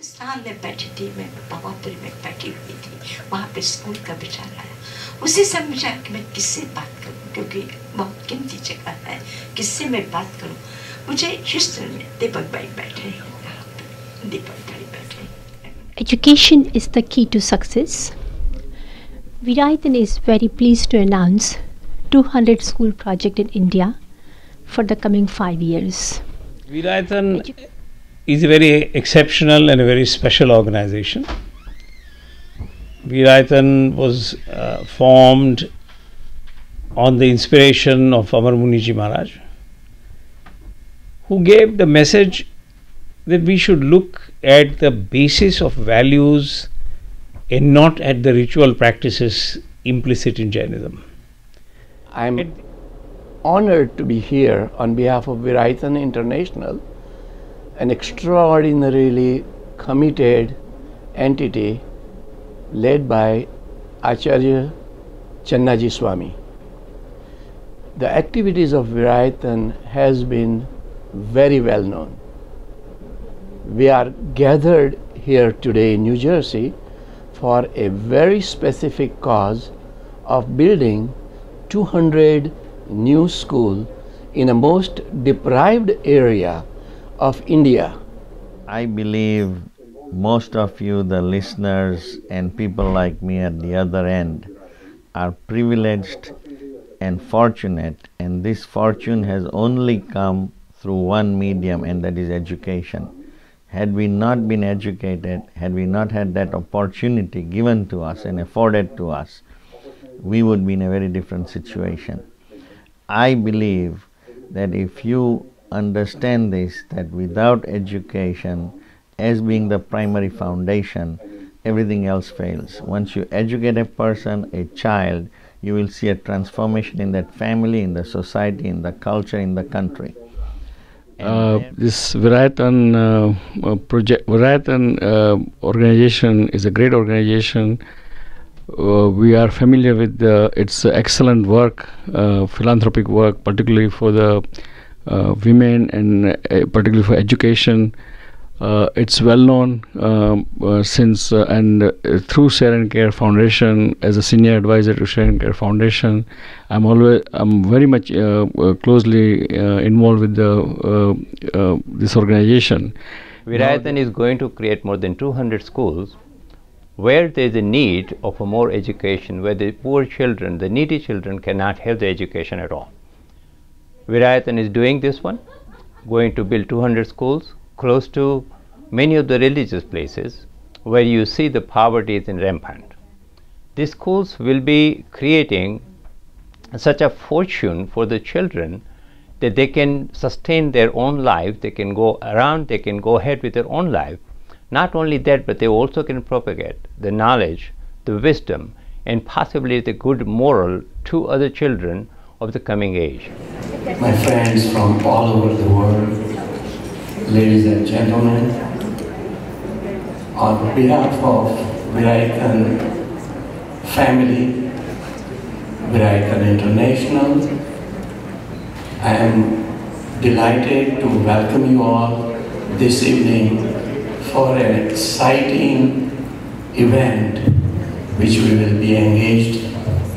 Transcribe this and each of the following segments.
स्थान में बैठी थी, मैं बहादुर में बैठी हुई थी, वहाँ पे स्कूल का विचार आया। उसी समय विचार कि मैं किससे बात करूँ, क्योंकि बहुत कीमती जगह है, किससे मैं बात करूँ। मुझे ह्यूस्टन में दीपक भाई बैठे हैं, दीपक भाई बैठे। Education is the key to success. Veerayatan is very pleased to announce 200 school project in India for the coming 5 years. Veerayatan is a very exceptional and a very special organization. Veerayatan was formed on the inspiration of Amar Muniji Maharaj, who gave the message that we should look at the basis of values and not at the ritual practices implicit in Jainism. I am honored to be here on behalf of Veerayatan International, an extraordinarily committed entity led by Acharya Channaji Swami. The activities of Veerayatan has been very well known. We are gathered here today in New Jersey for a very specific cause of building 200 new schools in a most deprived area of India. I believe most of you, the listeners and people like me at the other end, are privileged and fortunate, and this fortune has only come through one medium, and that is education. Had we not been educated, had we not had that opportunity given to us and afforded to us, we would be in a very different situation. I believe that if you understand this, that without education as being the primary foundation, everything else fails. Once you educate a person, a child, you will see a transformation in that family, in the society, in the culture, in the country. This Veerayatan organization is a great organization. We are familiar with its excellent work, philanthropic work, particularly for the women and particularly for education. It's well known since and through Share and Care Foundation, as a senior advisor to Share and Care Foundation, I'm very much closely involved with this organization. Veerayatan is going to create more than 200 schools where there is a need of a more education, where the poor children, the needy children cannot have the education at all. Veerayatan is doing this one, going to build 200 schools close to many of the religious places where you see the poverty is in rampant. These schools will be creating such a fortune for the children that they can sustain their own life, they can go around, they can go ahead with their own life. Not only that, but they also can propagate the knowledge, the wisdom, and possibly the good moral to other children of the coming age. My friends from all over the world, ladies and gentlemen, on behalf of Veerayatan family, Veerayatan International, I am delighted to welcome you all this evening for an exciting event which we will be engaged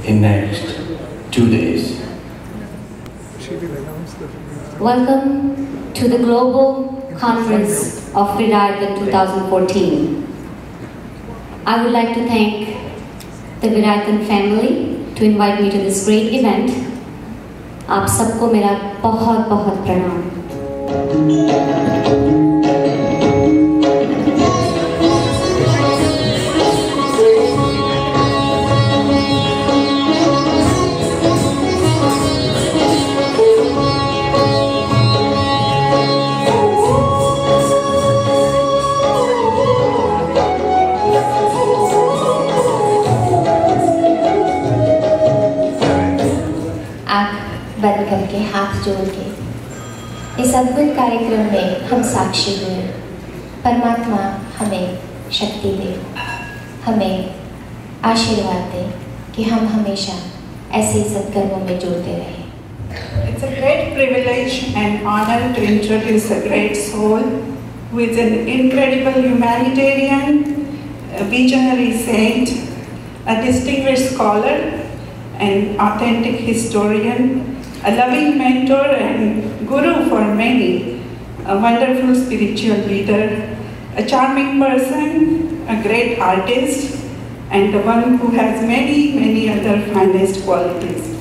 in next 2 days. Welcome to the Global Conference of Veerayatan 2014. I would like to thank the Veerayatan family to invite me to this great event. आप सबको मेरा बहुत बहुत प्रणाम. बंद करके हाथ जोड़ के इस अद्भुत कार्यक्रम में हम साक्षी हुए. परमात्मा हमें शक्ति दे, हमें आशीर्वाद दे कि हम हमेशा ऐसे सत्कर्मों में जुड़ते रहें. It's a great privilege and honor to introduce a great soul who is an incredible humanitarian, a visionary saint, a distinguished scholar, an authentic historian, a loving mentor and guru for many, a wonderful spiritual leader, a charming person, a great artist, and the one who has many, many other finest qualities.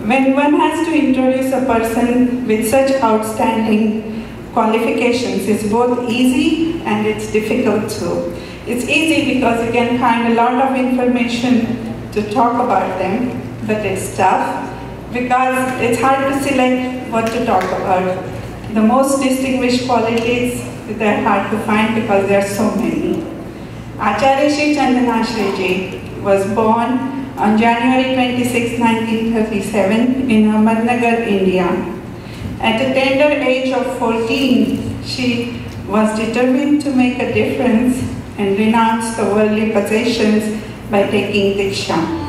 When one has to introduce a person with such outstanding qualifications, it's both easy and it's difficult too. It's easy because you can find a lot of information to talk about them, but it's tough because it's hard to select what to talk about. The most distinguished qualities, they're hard to find because there are so many. Acharya Shri Chandanashri Ji was born on January 26, 1937 in Ahmednagar, India. At a tender age of 14, she was determined to make a difference and renounce the worldly possessions by taking Diksha.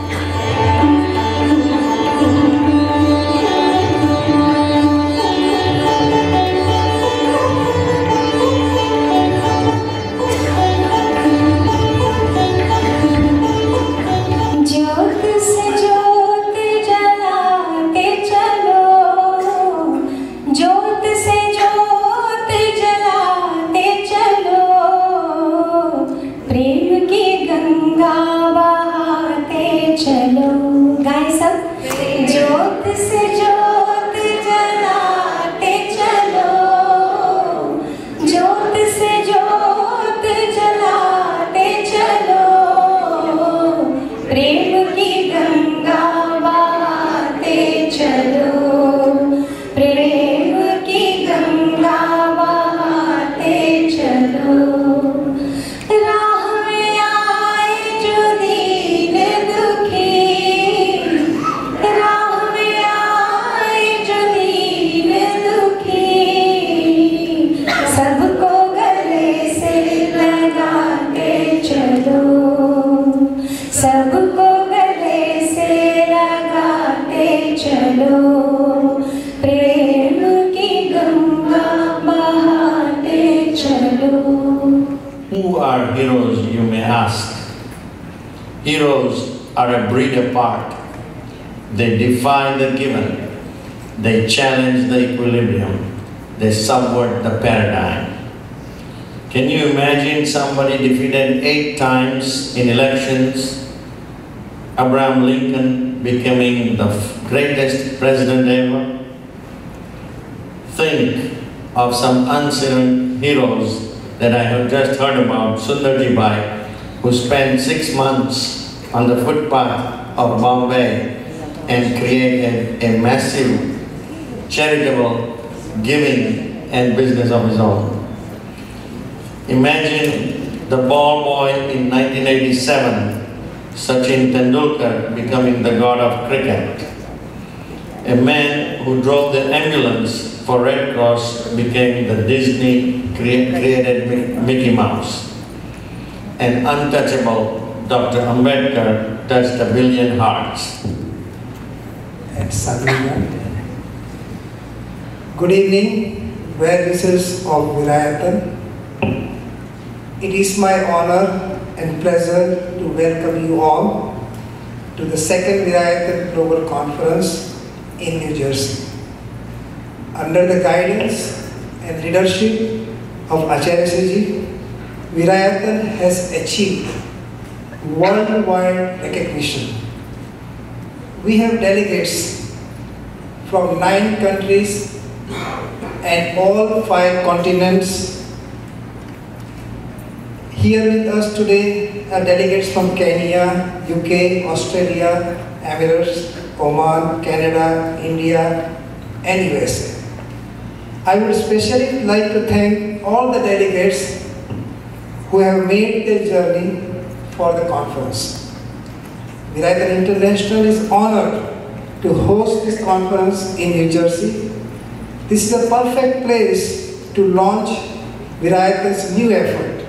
Who are heroes, you may ask? Heroes are a breed apart. They defy the given. They challenge the equilibrium. They subvert the paradigm. Can you imagine somebody defeated 8 times in elections? Abraham Lincoln becoming the greatest president ever? Think of some unseen heroes that I have just heard about. Sundarji Bai, who spent 6 months on the footpath of Bombay and created a massive charitable giving and business of his own. Imagine the ball boy in 1987, Sachin Tendulkar becoming the god of cricket. A man who drove the ambulance for Red Cross became the Disney created Mickey Mouse. An untouchable Dr. Ambedkar touched 1 billion hearts. And Sabrina. Good evening, well-wishers of Veerayatan. It is my honor and pleasure to welcome you all to the second Veerayatan Global Conference in New Jersey. Under the guidance and leadership of Acharya Ji, Veerayatan has achieved worldwide recognition. We have delegates from 9 countries and all 5 continents. Here with us today are delegates from Kenya, UK, Australia, Emirates, Oman, Canada, India, and USA. I would especially like to thank all the delegates who have made their journey for the conference. Veerayatan International is honored to host this conference in New Jersey. This is a perfect place to launch Veerayatan's new effort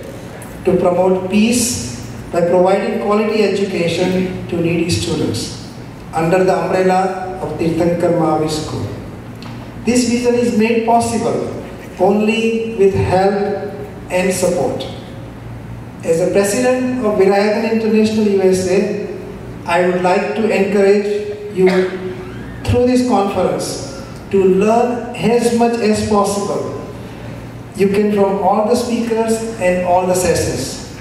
to promote peace by providing quality education to needy students under the umbrella of Tirthankar Mahavir School. This vision is made possible only with help and support. As the President of Veerayatan International USA, I would like to encourage you through this conference to learn as much as possible you can from all the speakers and all the sessions.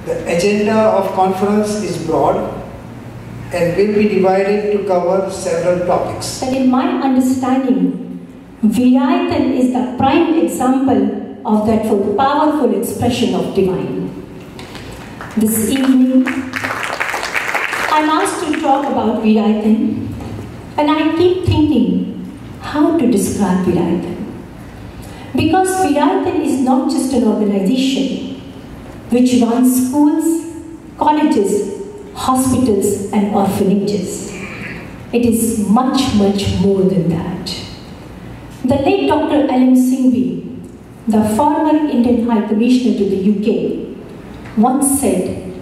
The agenda of conference is broad and will be divided to cover several topics. But in my understanding, Veerayatan is the prime example of that powerful expression of divine. This evening, I'm asked to talk about Veerayatan, and I keep thinking how to describe Veerayatan. Because Veerayatan is not just an organization which runs schools, colleges, hospitals and orphanages. It is much, much more than that. The late Dr. Alim Singhvi, the former Indian High Commissioner to the UK, once said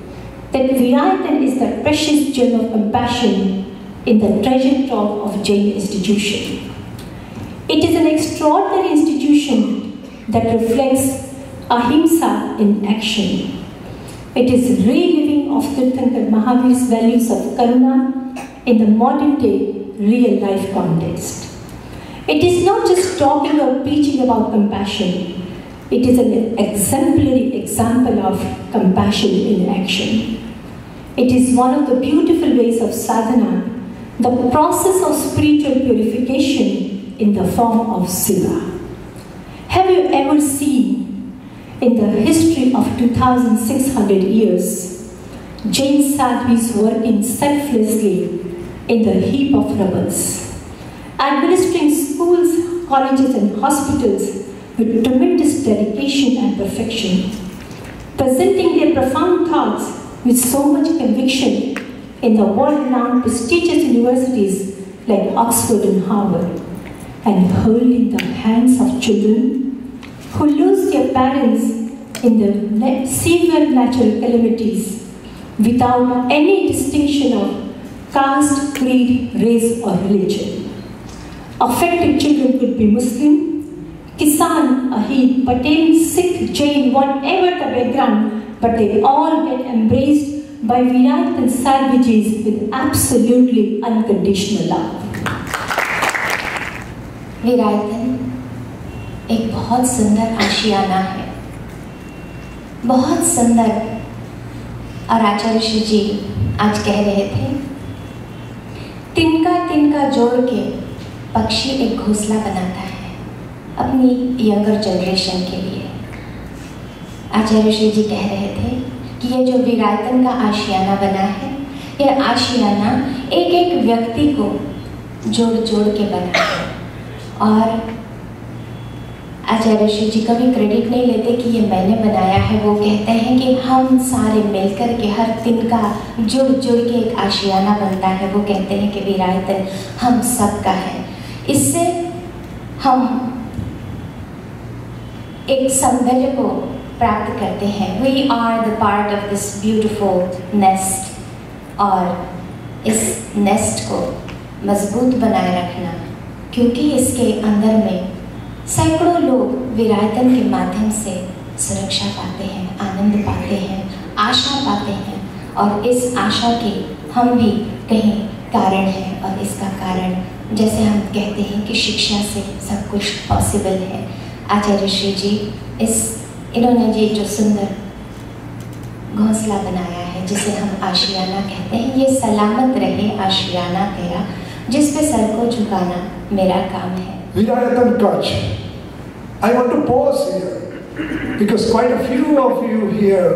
that Veerayatan is the precious gem of compassion in the treasure trove of Jain institution. It is an extraordinary institution that reflects ahimsa in action. It is reliving of Tirthankar Mahavir's values of karuna in the modern day real life context. It is not just talking or preaching about compassion. It is an exemplary example of compassion in action. It is one of the beautiful ways of sadhana, the process of spiritual purification in the form of seva. Have you ever seen in the history of 2600 years, Jain sadhvis working selflessly in the heap of rebels, administering schools, colleges and hospitals with tremendous dedication and perfection, presenting their profound thoughts with so much conviction in the world-renowned prestigious universities like Oxford and Harvard, and holding the hands of children who lose their parents in the severe natural calamities without any distinction of caste, creed, race or religion. Affected children could be Muslim, Kisan, Ahid, Patel, Sikh, Jain, whatever the background, but they all get embraced by Veerayatan sadhvis with absolutely unconditional love. Veerayatan एक बहुत सुंदर आशियाना है, बहुत सुंदर। और आचार्य श्री जी आज कह रहे थे, तिनका तिनका जोड़ के पक्षी एक घोंसला बनाता है अपनी यंगर जनरेशन के लिए। आचार्य श्री जी कह रहे थे कि ये जो वीरायतन का आशियाना बना है, यह आशियाना एक एक व्यक्ति को जोड़ जोड़ के बना है। और आचार्य श्री जी कभी क्रेडिट नहीं लेते कि ये मैंने बनाया है, वो कहते हैं कि हम सारे मिलकर के हर तिनका जुड़ जुड़ के एक आशियाना बनता है। वो कहते हैं कि वीरायतन हम सब का है। इससे हम एक सौंदर्य को प्राप्त करते हैं। We are the part of this beautiful nest. और इस नेस्ट को मजबूत बनाए रखना, क्योंकि इसके अंदर में सैकड़ों लोग वीरायतन के माध्यम से सुरक्षा पाते हैं, आनंद पाते हैं, आशा पाते हैं। और इस आशा के हम भी कहीं कारण हैं। और इसका कारण जैसे हम कहते हैं कि शिक्षा से सब कुछ पॉसिबल है। आचार्य श्री जी इन्होंने जी जो सुंदर घोंसला बनाया है, जिसे हम आशियाना कहते हैं, ये सलामत रहे आशियाना तेरा, जिस पे सर को झुकाना मेरा काम है। Veerayatan Kutch. I want to pause here because quite a few of you here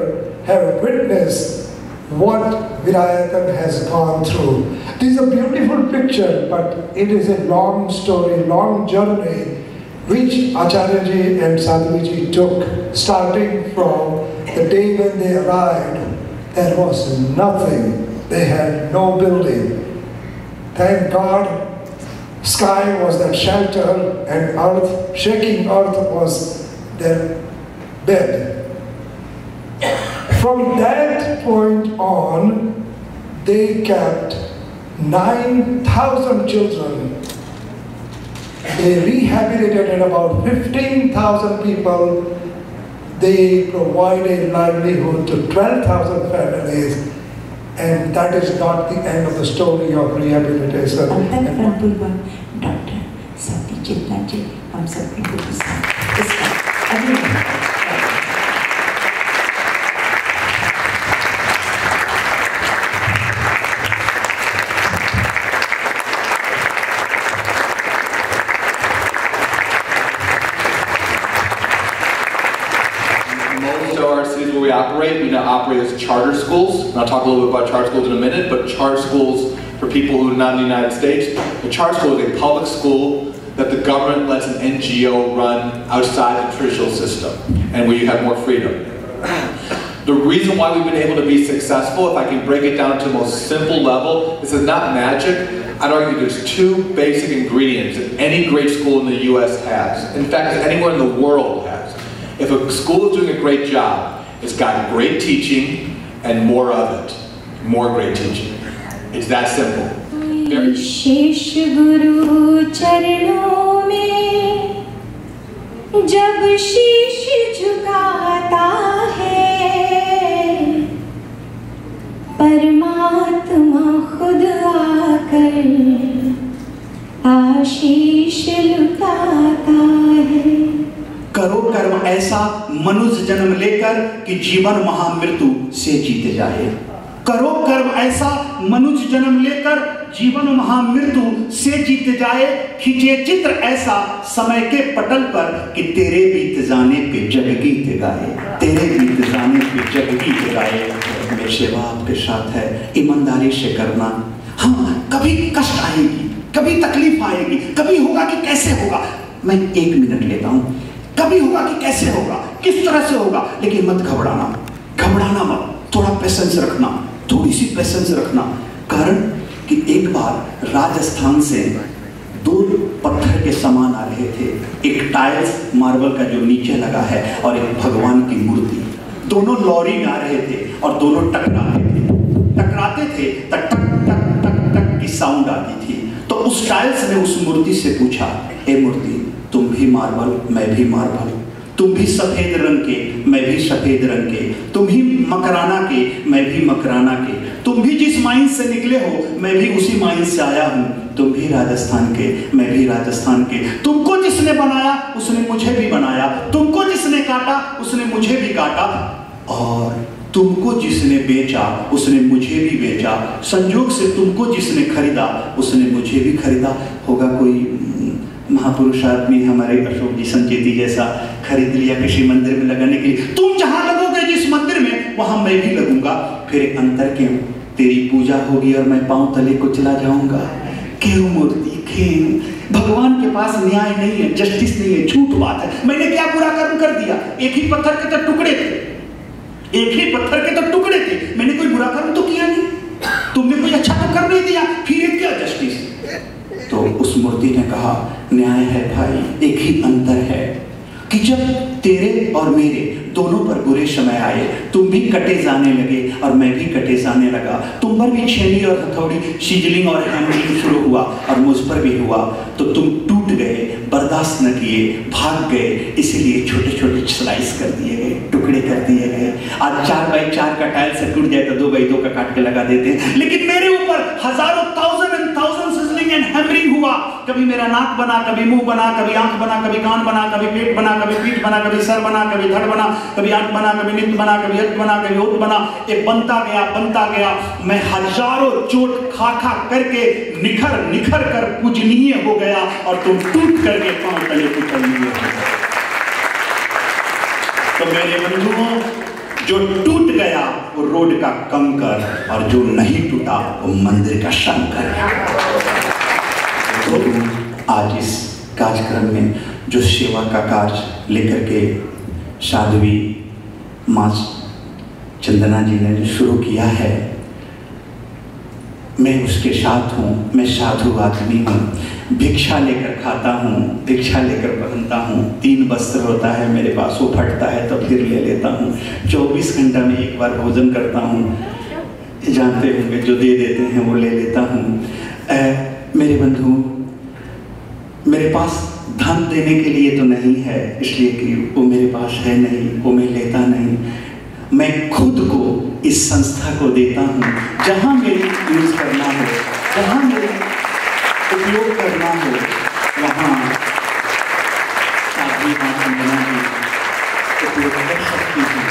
have witnessed what Veerayatan has gone through. This is a beautiful picture, but it is a long story, long journey which Acharya Ji and Sadhvi Ji took, starting from the day when they arrived. There was nothing. They had no building. Thank God, sky was their shelter and earth, shaking earth was their bed. From that point on, they kept 9,000 children They rehabilitated about 15,000 people. They provide a livelihood to 12,000 families. And that is not the end of the story of rehabilitation. Doctor Satyajit ji हम सब we operate. We now operate as charter schools. And I'll talk a little bit about charter schools in a minute, but charter schools for people who are not in the United States. A charter school is a public school that the government lets an NGO run outside the traditional system, and where you have more freedom. The reason why we've been able to be successful, if I can break it down to the most simple level, this is not magic. I'd argue there's two basic ingredients that any great school in the US has. In fact, that anyone in the world has. If a school is doing a great job, it's got great teaching and more of it. More great teaching. It's that simple. शेष गुरु चरणों में जब शीश झुकाता है परमात्मा खुद आकर आशीष लुटाता है। करो कर्म ऐसा मनुष्य जन्म लेकर कि जीवन महामृत्यु से जीते जाए। करो कर्म ऐसा मनुष्य जन्म लेकर जीवन महामृत्यु से जीते जाए। खींचे चित्र ऐसा समय के पटल पर कि तेरे बीत जाने पे जग गीत गाए। तेरे बीत जाने पे जग गीत गाए। मेरी सेवा आपके साथ है, ईमानदारी से करना। हाँ, कभी कष्ट आएगी, कभी तकलीफ आएगी, कभी होगा कि कैसे होगा। मैं 1 मिनट लेता हूँ। कभी होगा कि कैसे होगा, किस तरह से होगा, लेकिन मत घबराना। घबराना मत, थोड़ा पेशेंस रखना, थोड़ी सी पेशेंस रखना। कारण कि एक बार राजस्थान से 2 पत्थर के समान आ रहे थे, एक टाइल्स मार्बल का जो नीचे लगा है और एक भगवान की मूर्ति। दोनों लॉरी में आ रहे थे और दोनों टकराते थे तो टक टक टक टक की साउंड आती थी। तो उस टाइल्स ने उस मूर्ति से पूछा, हे मूर्ति, तुम भी मार्बल, मैं भी मार्बल, तुम भी सफेद रंग के, मैं भी सफेद रंग के, तुम भी मकराना के, मैं भी मकराना के, तुम भी जिस माइन से निकले हो, मैं भी उसी माइन से आया हूँ, तुम भी राजस्थान के, मैं भी राजस्थान के, तुमको जिसने बनाया उसने मुझे भी बनाया, तुमको जिसने काटा उसने मुझे भी काटा, और तुमको जिसने बेचा उसने मुझे भी बेचा, संयोग से तुमको जिसने खरीदा उसने मुझे भी खरीदा। होगा कोई महापुरुष आदमी हमारे अशोक जी संचेती जैसा खरीद लिया किसी मंदिर में लगाने के लिए। तुम जहां लगोगे जिस मंदिर में, वहां मैं भी लगूंगा। फिर एक अंतर क्यों? तेरी पूजा होगी और मैं पांव तले को चला जाऊंगा। क्यों मूर्ति, क्यों? भगवान के पास न्याय नहीं है, जस्टिस नहीं है, झूठ बात है। मैंने क्या बुरा कर्म कर दिया? एक ही पत्थर के तो टुकड़े थे, एक ही पत्थर के तो टुकड़े थे, मैंने कोई बुरा कर्म तो किया नहीं, तुमने कोई अच्छा तो कर नहीं दिया, फिर ये क्या जस्टिस? तो उस मूर्ति ने कहा, न्याय है भाई, एक ही अंतर है कि जब तेरे और मेरे दोनों पर बुरे समय आए, तुम भी कटे जाने लगे और मैं भी कटे जाने लगा, तुम पर भी छेनी और हथौड़ी, सीजलिंग और हैमरिंग शुरू हुआ और मुझ पर भी हुआ, तो तुम टूट गए, बर्दाश्त न किए, भाग गए, इसीलिए छोटे छोटे स्लाइस कर दिए गए, टुकड़े कर दिए गए। आज 4x4 का टाइल से टूट जाए तो 2x2 का काट के लगा देते हैं, लेकिन मेरे ऊपर हजारों, थाउजेंड सिजलिंग एंड हैमरिंग हुआ। कभी मेरा नाक बना, कभी मुंह बना, कभी आंख बना, कभी कान बना, कभी पेट बना, कभी पीठ बना, कभी सर बना, कभी धड़ बना, कभी आंख बना, कभी नित्य बना, कभी हट बना, कभी होठ बना। ये बनता गया। मैं हजारों चोट खा करके निखर कर पूजनीय हो गया और तुम टूट करके पांव तले को चल लिए। तो मेरे बंधुओं, जो टूट गया वो रोड का कंकर और जो नहीं टूटा वो मंदिर का शंकर। तो आज इस कार्यक्रम में जो सेवा का कार्य लेकर के साध्वी माँ चंदना जी ने शुरू किया है, मैं उसके साथ हूँ। मैं साधु आदमी हूँ, भिक्षा लेकर खाता हूँ, भिक्षा लेकर पहनता हूँ। 3 वस्त्र होता है मेरे पास, वो फटता है तो फिर ले लेता हूँ। 24 घंटा में एक बार भोजन करता हूँ, जानते होंगे जो दे देते हैं वो ले लेता हूँ। मेरे बंधु, मेरे पास धन देने के लिए तो नहीं है, इसलिए कि वो मेरे पास है नहीं, वो मैं लेता नहीं। मैं खुद को इस संस्था को देता हूँ, जहाँ मेरे यूज करना हो, जहाँ मेरे उपयोग करना हो, वहाँ साथी हाथ देना है, उपयोग कर सकती हूँ।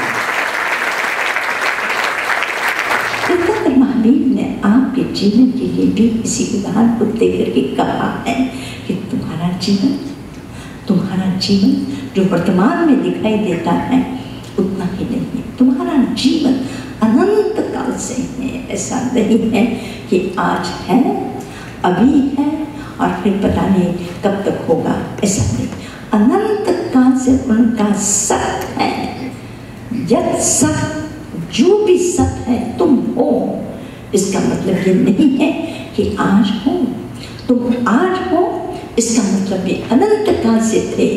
महावीर ने आपके जीवन के लिए भी इसी उदाहरण को देकर के कहा है कि तुम्हारा जीवन जो वर्तमान में दिखाई देता है उतना ही नहीं है। तुम्हारा जीवन अनंत काल से है। ऐसा नहीं है कि आज है, अभी है और फिर पता नहीं कब तक होगा, ऐसा नहीं। अनंत काल से उनका सत है। यद सत, जो भी सत है तुम हो। इसका मतलब ये नहीं है कि आज हो, तुम आज हो, इसका मतलब ये अनंत काल से थे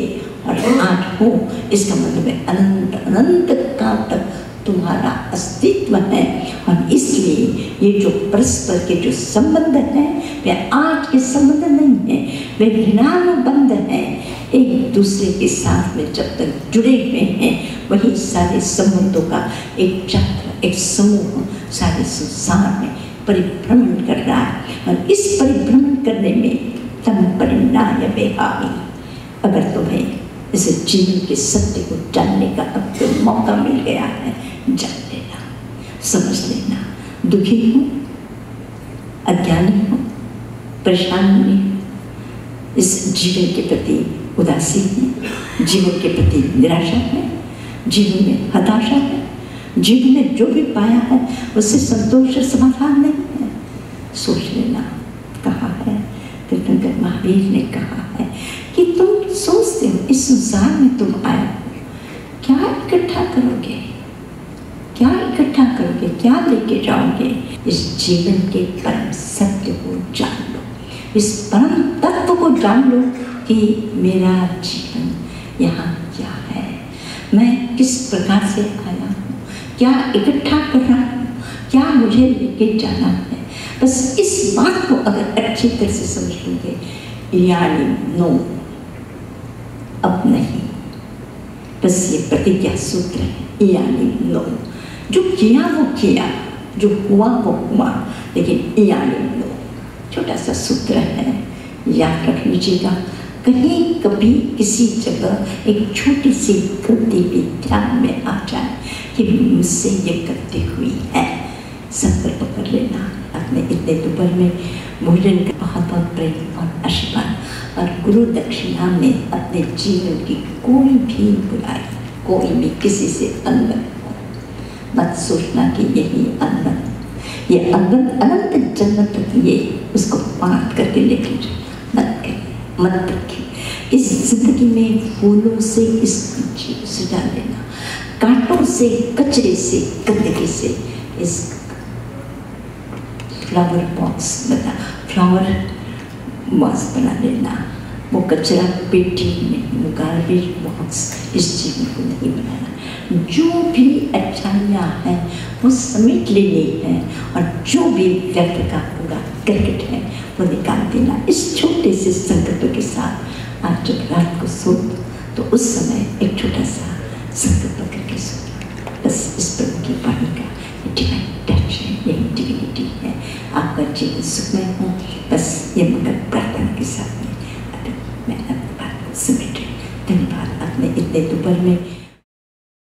और आज हो, इसका मतलब है अनंत अनंत काल तक तुम्हारा अस्तित्व है। और इसलिए ये जो परस्पर के जो संबंध हैं वे आज के संबंध नहीं है, वे ऋणानुबंध हैं। एक दूसरे के साथ में जब तक जुड़े हुए हैं, वही सारे संबंधों का एक चक्र, एक समूह सारे संसार में परिभ्रमण कर रहा है। और इस परिभ्रमण करने में तम परिणाय बेहावी, अगर तुम्हें इस जीवन के सत्य को जानने का अब तो मौका मिल गया है, जान लेना, समझ लेना। दुखी हो, अज्ञानी हो, परेशान हुए, इस जीवन के प्रति उदासी है, जीवन के प्रति निराशा है, जीवन में हताशा है, जीवन में जो भी पाया है उससे संतोष और समाधान नहीं है, सोच लेना। कहा है तीर्थंकर महावीर ने कहा है कि तुम सोचते हो इस संसार में तुम आए हो, क्या इकट्ठा करोगे, क्या इकट्ठा करोगे, क्या लेके जाओगे? इस जीवन के परम सत्य को जान लो, इस परम तत्व को जान लो कि मेरा जीवन यहाँ क्या है, मैं किस प्रकार से आया हूँ, क्या इकट्ठा कर रहा हूँ, क्या मुझे लेके जाना है। बस इस बात को अगर अच्छी तरह से समझ लोगे, यानी नो, अब नहीं, बस ये प्रतिज्ञा सूत्र है, यानी नो। जो किया वो किया, जो हुआ वो हुआ, लेकिन यानी नो, छोटा सा सूत्र है, याद रख लीजिएगा। कहीं कभी किसी जगह एक छोटी सी गलती भी ध्यान में आ जाए कि मुझसे ये गलती हुई है, संकल्प कर लेना अपने इतने दोपहर में भोजन का बहुत बहुत प्रेम और आशीर्वाद और गुरु दक्षिणा में अपने जीवन की कोई भी बुराई, कोई भी किसी से अनबन हो, मत सोचना कि यही अनबन, ये अनबन अनंत जन्म तक ये उसको बांट करके लेके मत करें, मत रखें। इस जिंदगी में फूलों से इसकी जीव सजा लेना, कांटों से, कचरे से, गंदगी से इस फ्लावर बॉक्स बना, फ्लावर बॉक्स बना लेना। वो कचरा पेटी नहीं, वो गार्बेज बॉक्स, इस जीवन को नहीं बनाना। जो भी अच्छाइयाँ हैं वो समेट लेनी है और जो भी व्यर्थ का पूरा करकट है वो निकाल देना। इस छोटे से संकल्प के साथ आज जब रात को सो तो उस समय एक छोटा सा संकल्प करके सो। बस इस प्रभु की वाणी का डिवाइन टच है, यही डिविनिटी है। आपका जीवन सुखमय हो, बस ये मंगल प्रार्थना के साथ में मैं अपनी बात को समेट रही। धन्यवाद। अपने इतने दोपहर में